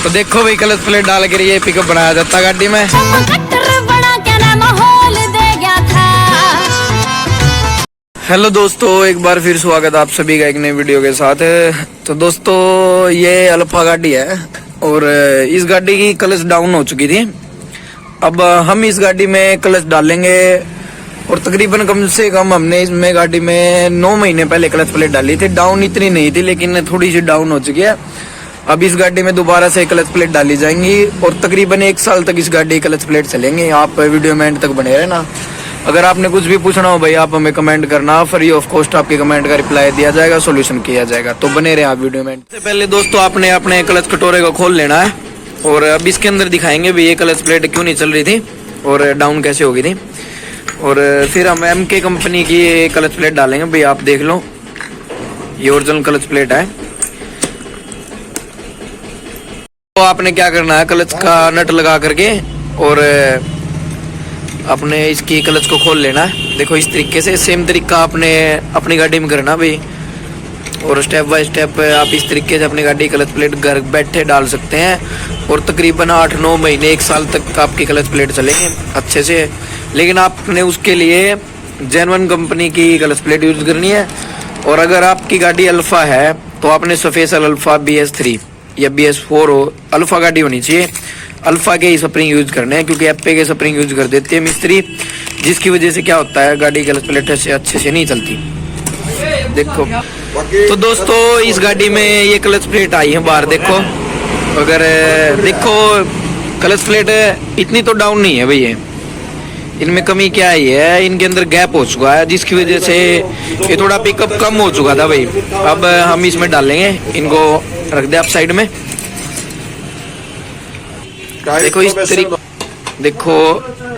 तो देखो भाई क्लच प्लेट डाल कर ये पिकअप बनाया जाता गाड़ी में। हेलो दोस्तों, एक बार फिर स्वागत आप सभी का एक नई वीडियो के साथ। तो दोस्तों ये अल्फा गाड़ी है और इस गाड़ी की क्लच डाउन हो चुकी थी। अब हम इस गाड़ी में क्लच डालेंगे और तकरीबन कम से कम हमने इसमें गाड़ी में 9 महीने पहले क्लच प्लेट डाली थी। डाउन इतनी नहीं थी लेकिन थोड़ी सी डाउन हो चुकी है। अब इस गाड़ी में दोबारा से क्लच प्लेट डाली जाएंगी और तकरीबन 1 साल तक इस गाड़ी की क्लच प्लेट चलेंगे। आप वीडियो में एंड तक बने रहना। अगर आपने कुछ भी पूछना हो भाई आप हमें कमेंट करना, फ्री ऑफ कॉस्ट आपके कमेंट का रिप्लाई दिया जाएगा, सॉल्यूशन किया जाएगा। तो बने रहे आप वीडियो में। सबसे पहले दोस्तों आपने अपने क्लच कटोरे को खोल लेना है और अब इसके अंदर दिखाएंगे भी ये क्लच प्लेट क्यों नहीं चल रही थी और डाउन कैसे हो गई थी। और फिर हम MK कंपनी की क्लच प्लेट डालेंगे। भाई आप देख लो ये ओरिजिनल क्लच प्लेट है। तो आपने क्या करना है, क्लच का नट लगा करके और अपने इसकी क्लच को खोल लेना है। देखो इस तरीके से सेम तरीका आपने अपनी गाड़ी में करना भाई। और स्टेप बाय स्टेप आप इस तरीके से अपनी गाड़ी क्लच प्लेट घर बैठे डाल सकते हैं और तकरीबन 8-9 महीने 1 साल तक आपकी क्लच प्लेट चलेंगे अच्छे से। लेकिन आपने उसके लिए जेन्युइन कंपनी की क्लच प्लेट यूज करनी है। और अगर आपकी गाड़ी अल्फा है तो आपने स्पेशल अल्फा BS3 या BS4 हो, अल्फा गाड़ी होनी चाहिए। अल्फा के ही स्प्रिंग यूज करने हैं क्योंकि एप्पे के स्प्रिंग यूज कर देते हैं मिस्त्री, जिसकी वजह से क्या होता है गाड़ी क्लच प्लेट से अच्छे से नहीं चलती। देखो तो दोस्तों इस गाड़ी में ये क्लच प्लेट आई है बाहर। देखो अगर देखो क्लच प्लेट इतनी तो डाउन नहीं है भैया, इनमें कमी क्या आई है, इनके अंदर गैप हो चुका है जिसकी वजह से ये थोड़ा पिकअप कम हो चुका था भाई। अब हम इसमें डालेंगे, इनको रख दे आप साइड में। देखो इस तरीके, देखो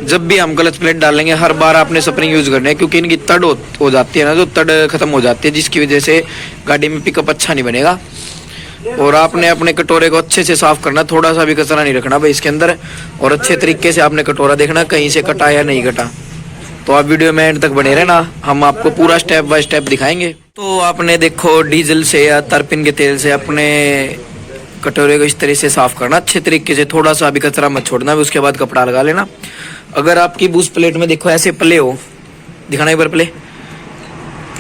जब भी हम क्लच प्लेट डालेंगे हर बार आपने स्प्रिंग यूज करने हैं क्योंकि इनकी तड़ हो जाती है ना, जो तड़ खत्म हो जाती है जिसकी वजह से गाड़ी में पिकअप अच्छा नहीं बनेगा। और आपने अपने कटोरे को अच्छे से साफ करना, थोड़ा सा भी कचरा नहीं रखना भाई इसके अंदर। और अच्छे तरीके से आपने कटोरा देखना कहीं से कटा या नहीं कटा। तो आप वीडियो में एंड तक बने रहना, हम आपको पूरा स्टेप बाय स्टेप दिखाएंगे। तो आपने देखो डीजल से या तरपिन के तेल से अपने कटोरे को इस तरह से साफ करना अच्छे तरीके से, थोड़ा सा भी कचरा मत छोड़ना। उसके बाद कपड़ा लगा लेना। अगर आपकी बूस्ट प्लेट में देखो ऐसे प्ले हो, दिखाना एक बार प्ले।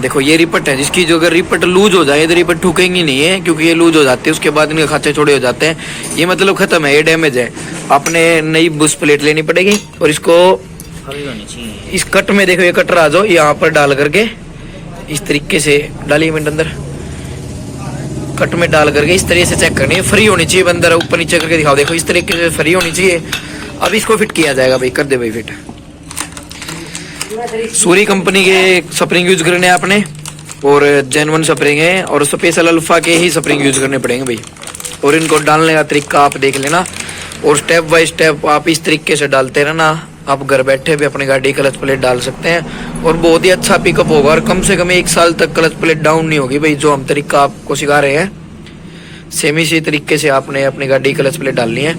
देखो ये रिपट है जिसकी, जो अगर रिपट लूज हो जाए तो रिपट ठुकेंगी नहीं है क्योंकि ये लूज हो जाती है, उसके बाद इनके खाचे छोड़े हो जाते हैं। ये मतलब खत्म है, ये डैमेज है। आपने नई बूस्ट प्लेट लेनी पड़ेगी और इसको इस कट में देखो ये कटर आ जाओ, यहाँ पर डाल करके इस तरीके से डालिए मिनट अंदर, कट में डाल करके इस तरीके से चेक करनी है। फ्री होनी चाहिए अंदर, ऊपर नीचे करके दिखाओ। देखो इस तरीके से फ्री होनी चाहिए। अब इसको फिट किया जाएगा भाई, कर दे भाई फिट। सूरी कंपनी के स्प्रिंग यूज करने हैं आपने और जेन्युइन स्प्रिंग है और स्पेशल अल्फा के ही स्प्रिंग यूज करने पड़ेंगे भाई। और इनको डालने का तरीका आप देख लेना और स्टेप बाय स्टेप आप इस तरीके से डालते रहना। आप घर बैठे भी अपनी गाड़ी क्लच प्लेट डाल सकते हैं और बहुत ही अच्छा पिकअप होगा और कम से कम 1 साल तक क्लच प्लेट डाउन नहीं होगी भाई। जो हम तरीका आपको सिखा रहे हैं सेम इसी तरीके से आपने अपनी गाड़ी क्लच प्लेट डालनी है।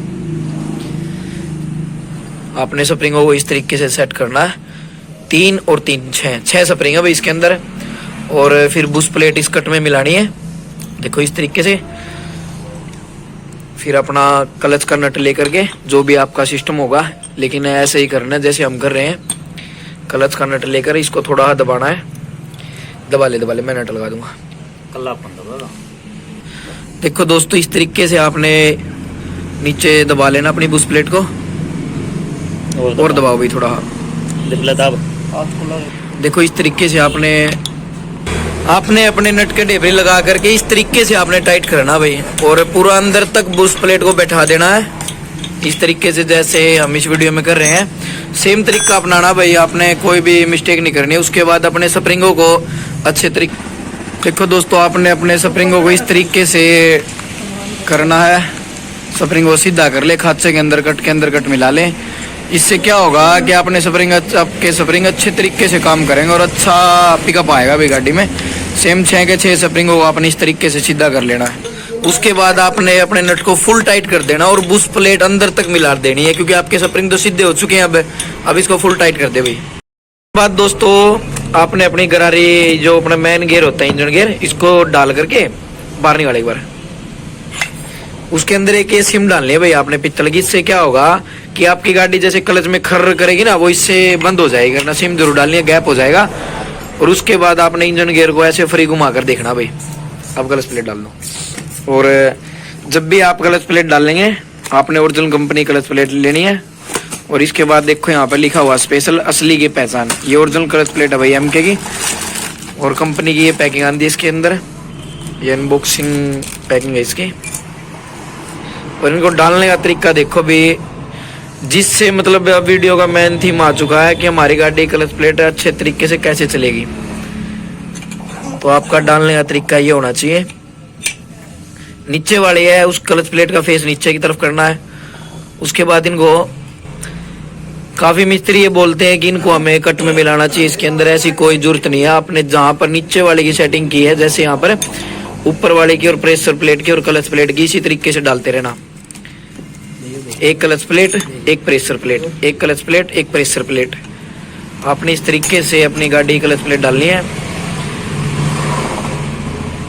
आपने स्प्रिंगों को इस तरीके से सेट करना है, 3 और 3 6 स्प्रिंग है भाई इसके अंदर। और फिर बुश प्लेट इस कट में मिलानी है, देखो इस तरीके से। फिर अपना क्लच का नट लेकर के जो भी आपका सिस्टम होगा, लेकिन ऐसे ही करना है जैसे हम कर रहे हैं। क्लच का नट लेकर इसको थोड़ा दबाना है, दबा ले मैं नट लगा दूंगा। देखो दोस्तों इस तरीके से आपने नीचे दबा लेना अपनी बुश प्लेट को और दबाओ भाई थोड़ा। देखो इस तरीके से आपने अपने नट के ढेबरे लगा करके इस तरीके से आपने टाइट करना भाई और पूरा अंदर तक बुश प्लेट को बैठा देना है इस तरीके से जैसे हम इस वीडियो में कर रहे हैं। सेम तरीका अपनाना भाई, आपने कोई भी मिस्टेक नहीं करनी। उसके बाद अपने स्प्रिंगों को अच्छे तरीके, देखो दोस्तों आपने अपने स्प्रिंगों को इस तरीके से करना है। स्प्रिंग को सीधा कर ले, खांचे के अंदर कट मिला लें। इससे क्या होगा कि आपने आपके स्प्रिंग अच्छे तरीके से काम करेंगे और अच्छा पिकअप आएगा भाई गाड़ी में। सेम 6 के 6 स्प्रिंगों को आपने इस तरीके से सीधा कर लेना है। उसके बाद आपने अपने नट को फुल टाइट कर देना और बुश प्लेट अंदर तक मिला देनी है क्योंकि आपके स्प्रिंग तो सीधे हो चुके हैं। अब इसको फुल टाइट कर दे भाई। बाद दोस्तों आपने अपनी गरारी जो अपना मेन गियर होता है इंजन गियर, इसको डाल करके बाहर निकाले एक बार। उसके अंदर एक ये सिम डालनी है भाई आपने पित्तल की। इससे क्या होगा कि आपकी गाड़ी जैसे क्लच में खर्र करेगी ना, वो इससे बंद हो जाएगी ना। सिम जरूर डालनी है, गैप हो जाएगा। और उसके बाद आपने इंजन गियर को ऐसे फ्री घुमा कर देखना भाई। अब क्लच प्लेट डाल दो। और जब भी आप क्लच प्लेट डालेंगे आपने ओरिजिनल कंपनी क्लच प्लेट लेनी है। और इसके बाद देखो यहाँ पर लिखा हुआ स्पेशल असली की पहचान। ये ओरिजिनल क्लच प्लेट है भाई एमके की, और कंपनी की ये पैकिंग आती है इसके अंदर। ये अनबॉक्सिंग पैकिंग है इसकी। और इनको डालने का तरीका देखो भी, जिससे मतलब अब वीडियो का मेन थीम आ चुका है कि हमारी गाड़ी क्लच प्लेट अच्छे तरीके से कैसे चलेगी। तो आपका डालने का तरीका ये होना चाहिए, नीचे वाली है उस क्लच प्लेट का फेस नीचे की तरफ करना है। उसके बाद इनको काफी मिस्त्री ये बोलते हैं कि इनको हमें कट में मिलाना चाहिए। इसके अंदर ऐसी कोई जरूरत नहीं है। आपने जहां पर नीचे वाले की सेटिंग की है, जैसे यहाँ पर ऊपर वाले की और प्रेशर प्लेट की और क्लच प्लेट की, इसी तरीके से डालते रहना। एक क्लच प्लेट, एक प्रेशर प्लेट, एक क्लच प्लेट, एक प्रेशर प्लेट। आपने इस तरीके से अपनी गाड़ी क्लच प्लेट डालनी है।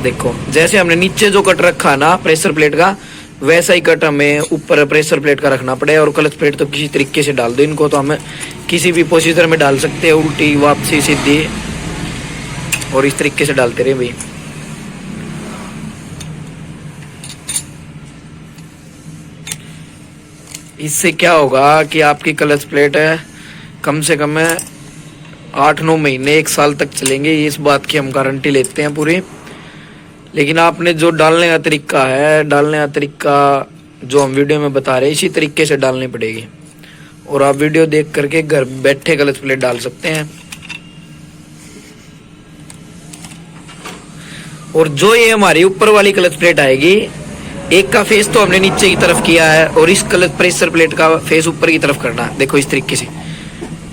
देखो जैसे हमने नीचे जो कट रखा ना प्रेशर प्लेट का, वैसा ही कट हमें ऊपर प्रेशर प्लेट का रखना पड़ेगा। और क्लच प्लेट तो किसी तरीके से डाल दो। इनको तो हम किसी भी पोजीशन में डाल सकते हैं, उल्टी, वापसी, सीधी, और इस तरीके से डालते रहे भाई। इससे क्या होगा कि आपकी क्लच प्लेट है कम से कम 8-9 महीने 1 साल तक चलेंगे। इस बात की हम गारंटी लेते हैं पूरी। लेकिन आपने जो डालने का तरीका है, डालने का तरीका जो हम वीडियो में बता रहे हैं, इसी तरीके से डालनी पड़ेगी। और आप वीडियो देख करके घर बैठे क्लच प्लेट डाल सकते हैं। और जो ये हमारी ऊपर वाली क्लच प्लेट आएगी, एक का फेस तो हमने नीचे की तरफ किया है और इस क्लच प्रेशर प्लेट का फेस ऊपर की तरफ करना है। देखो इस तरीके से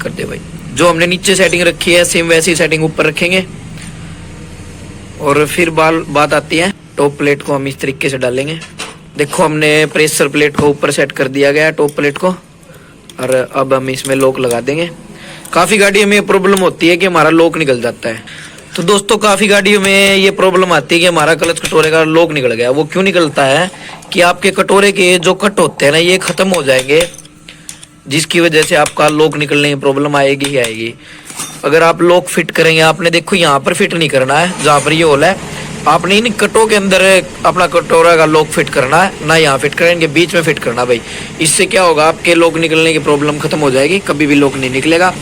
कर दे भाई। जो हमने नीचे सेटिंग रखी है सेम वैसी सेटिंग ऊपर रखेंगे। और फिर बात आती है टॉप प्लेट को हम इस तरीके से डालेंगे। देखो हमने प्रेशर प्लेट को ऊपर सेट कर दिया गया है, टॉप प्लेट को। और अब हम इसमें लॉक लगा देंगे। काफ़ी गाड़ियों में प्रॉब्लम होती है कि हमारा लॉक निकल जाता है। तो दोस्तों काफ़ी गाड़ियों में ये प्रॉब्लम आती है कि हमारा क्लच कटोरे का लॉक निकल गया। वो क्यों निकलता है कि आपके कटोरे के जो कट होते हैं ना, ये ख़त्म हो जाएंगे, जिसकी वजह से आपका लॉक निकलने की प्रॉब्लम आएगी ही आएगी। अगर आप लॉक फिट करेंगे, आपने देखो यहाँ पर फिट नहीं करना है जहाँ पर ये होल है, आपने इन कटों के अंदर अपना कटोरा का लॉक फिट करना है, ना यहाँ फिट करेंगे, बीच में फिट करना भाई। इससे क्या होगा, आपके लॉक निकलने की प्रॉब्लम खत्म हो जाएगी, कभी भी लॉक नहीं निकलेगा।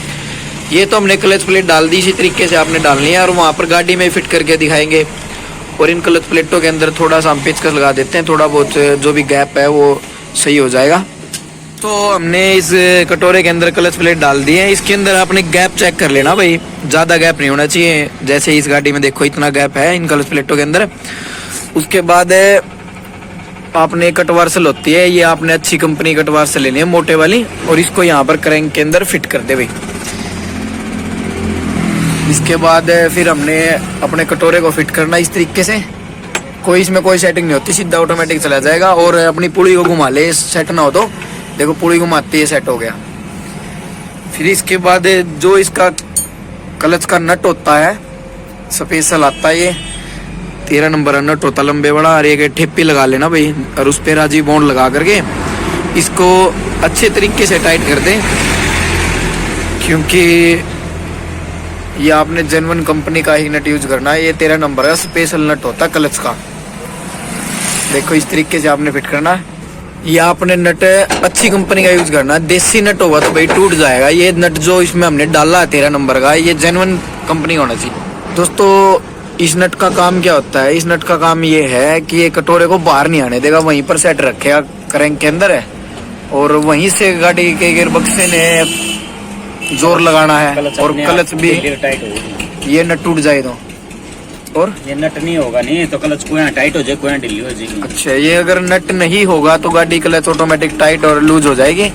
ये तो हमने क्लच प्लेट डाल दी, इसी तरीके से आपने डालनी है और वहाँ पर गाड़ी में फिट करके दिखाएंगे। और इन क्लच प्लेटों के अंदर थोड़ा सा हम पेचकस लगा देते हैं, थोड़ा बहुत जो भी गैप है वो सही हो जाएगा। तो हमने इस कटोरे के अंदर क्लच प्लेट डाल दी है। इसके अंदर आपने गैप चेक कर लेना भाई, ज़्यादा गैप नहीं होना चाहिए। जैसे इस गाड़ी में देखो इतना गैप है इन क्लच प्लेटों के अंदर। उसके बाद आपने कटवार्सल होती है, ये आपने अच्छी कंपनी कटवार्सल लेनी है, मोटे वाली, और इसको यहाँ पर क्रैंक के अंदर फिट कर दे भाई। इसके बाद फिर हमने अपने कटोरे को फिट करना इस तरीके से। कोई इसमें कोई सेटिंग नहीं होती, सीधा ऑटोमेटिक चला जाएगा। और अपनी पुड़ी को घुमा ले, सेट ना हो तो देखो पुड़ी घुमाती है, सेट हो गया। फिर इसके बाद जो इसका क्लच का नट होता है स्पेशल आता है, ये 13 नंबर नट होता लंबे बड़ा, और एक ठेपी लगा लेना भाई, और उस पर राजी बॉन्ड लगा करके इसको अच्छे तरीके से टाइट कर दें, क्योंकि ये आपने जेन्युइन कंपनी का ही नट यूज करना है। ये 13 नंबर का स्पेशल नट होता है क्लच का। देखो इस तरीके से आपने फिट करना है। ये आपने नट अच्छी कंपनी का यूज करना है, देसी नट होगा तो भाई टूट जाएगा। ये नट जो इसमें हमने डाला है 13 नंबर का, ये जेन्युइन कंपनी होना चाहिए। दोस्तों इस नट का काम क्या होता है, इस नट का काम ये है कि ये कटोरे को बाहर नहीं आने देगा, वहीं पर सेट रखेगा क्रैंक के अंदर है, और वहीं से गाड़ी के गियर बक्से ने जोर लगाना है। और क्लच भी ये नट टूट जाए तो, और ये नट नहीं होगा नहीं तो क्लच को यहाँ टाइट हो जाए, को यहाँ ढीली हो जाएगी। अच्छा, ये अगर नट नहीं होगा तो गाड़ी क्लच ऑटोमेटिक टाइट और लूज हो जाएगी।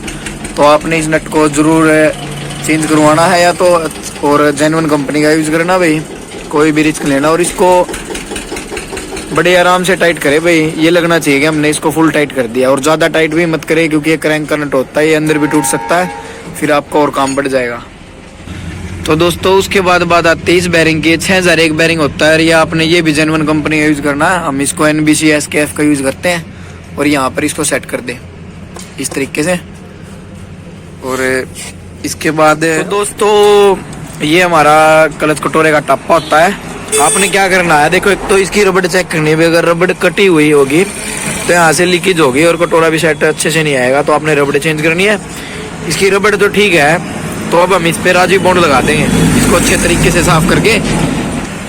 तो आपने इस नट को जरूर चेंज करवाना है या तो, और जेन्युइन कंपनी का यूज करना भाई, कोई भी रिस्क लेना। और इसको बड़े आराम से टाइट करे भाई, ये लगना चाहिए कि हमने इसको फुल टाइट कर दिया। और ज़्यादा टाइट भी मत करे, क्योंकि ये क्रैंक का नट होता है, ये अंदर भी टूट सकता है, फिर आपका और काम बढ़ जाएगा। तो दोस्तों उसके बाद बात आती है इस बैरिंग की। 6001 बैरिंग होता है, ये आपने ये भी जेन्युइन कंपनी का यूज करना है। हम इसको NBC SKF का यूज करते हैं, और यहाँ पर इसको सेट कर दे इस तरीके से। और इसके बाद तो दोस्तों ये हमारा क्लच कटोरे का टप्पा होता है। आपने क्या करना है, देखो एक तो इसकी रबड़ चेक करनी है, अगर रबड़ कटी हुई होगी तो यहाँ से लीकेज होगी और कटोरा भी सेट अच्छे से नहीं आएगा, तो आपने रबड़ चेंज करनी है। इसकी रबड़ तो ठीक है, तो अब हम इस पे राजू बॉन्ड लगा देंगे इसको अच्छे तरीके से साफ करके।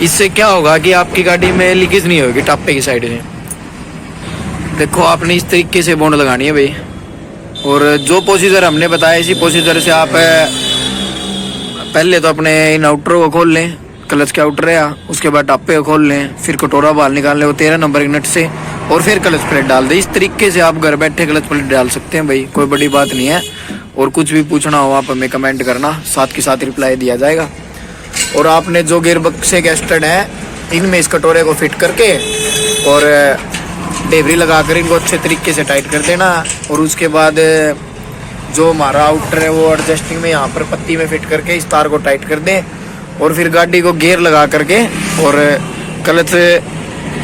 इससे क्या होगा कि आपकी गाड़ी में लीकेज नहीं होगी टप्पे की साइड से। देखो आपने इस तरीके से बॉन्ड लगानी है भाई, और जो प्रोसीजर हमने बताया इसी प्रोसीजर से आप पहले तो अपने इन आउटरों को खोल लें, क्लच के आउटर है, उसके बाद टप्पे को खोल लें, फिर कटोरा बाहर निकाल लें वो 13 नंबर के नट से, और फिर क्लच प्लेट डाल दें। इस तरीके से आप घर बैठे क्लच प्लेट डाल सकते हैं भाई, कोई बड़ी बात नहीं है। और कुछ भी पूछना हो आप हमें कमेंट करना, साथ के साथ रिप्लाई दिया जाएगा। और आपने जो गियर बक्से गेस्टेड हैं इनमें इस कटोरे को फिट करके और डेबरी लगाकर इनको अच्छे तरीके से टाइट कर देना। और उसके बाद जो हमारा आउटर है वो एडजस्टिंग में यहाँ पर पत्ती में फिट करके इस तार को टाइट कर दें, और फिर गाड़ी को गियर लगा करके और क्लच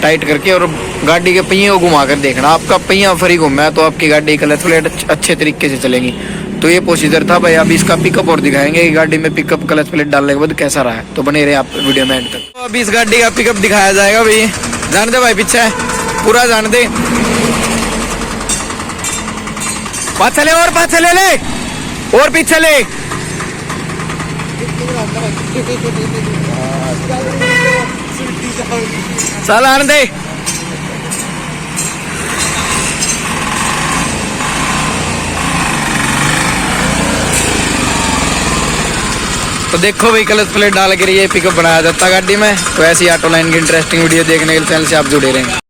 टाइट करके और गाड़ी के पहिए को घुमा कर देखना। आपका पहिया फ्री घूमा है तो आपकी गाड़ी क्लच प्लेट अच्छे तरीके से चलेगी। तो ये प्रोसीजर था भाई। अब इसका पिकअप और दिखाएंगे कि गाड़ी में पिकअप क्लच प्लेट डालने के बाद कैसा रहा है, तो बने रहे आप वीडियो में एंड तक। तो अभी इस गाड़ी का पिकअप दिखाया जाएगा भाई, जान दे भाई पीछे पूरा जान दे, पास चले और पास चले ले और पीछे ले, चल आने दे। तो देखो भाई क्लच प्लेट डाल कर ये पिकअप बनाया जाता गाड़ी में। तो ऐसी ऑटो लाइन की इंटरेस्टिंग वीडियो देखने के लिए चैनल से आप जुड़े रहेंगे।